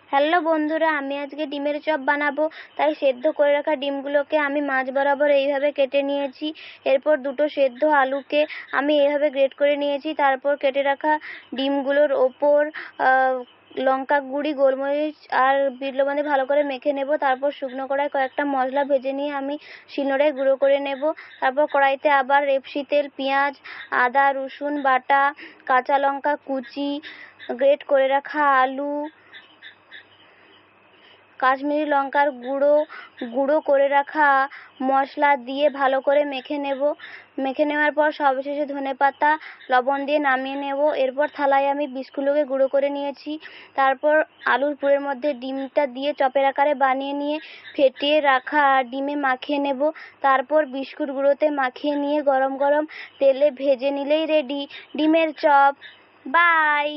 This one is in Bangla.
হ্যালো বন্ধুরা, আমি আজকে ডিমের চপ বানাবো। তাই সেদ্ধ করে রাখা ডিমগুলোকে আমি মাঝ বরাবর এইভাবে কেটে নিয়েছি। এরপর দুটো সেদ্ধ আলুকে আমি এইভাবে গ্রেট করে নিয়েছি। তারপর কেটে রাখা ডিমগুলোর ওপর লঙ্কা গুঁড়ি, গোলমরিচ আর বিট লবণ দিয়ে ভালো করে মেখে নেব। তারপর শুকনো কড়াই কয়েকটা মশলা ভেজে নিয়ে আমি শিলনোড়ায় গুঁড়ো করে নেব। তারপর কড়াইতে আবার রেপসি তেল, পেঁয়াজ, আদা রসুন বাটা, কাঁচা লঙ্কা কুচি, গ্রেট করে রাখা আলু, কাশ্মীরি লঙ্কার গুঁড়ো করে রাখা মশলা দিয়ে ভালো করে মেখে নেব। মেখে নেওয়ার পর সবশেষে ধনেপাতা, লবণ দিয়ে নামিয়ে নেব। এরপর থালায় আমি বিস্কুটগুলোকে গুঁড়ো করে নিয়েছি। তারপর আলুর পুরের মধ্যে ডিমটা দিয়ে চপের আকারে বানিয়ে নিয়ে ফেটিয়ে রাখা ডিমে মাখিয়ে নেব। তারপর বিস্কুট গুঁড়োতে মাখিয়ে নিয়ে গরম গরম তেলে ভেজে নিলেই রেডি ডিমের চপ। বাই।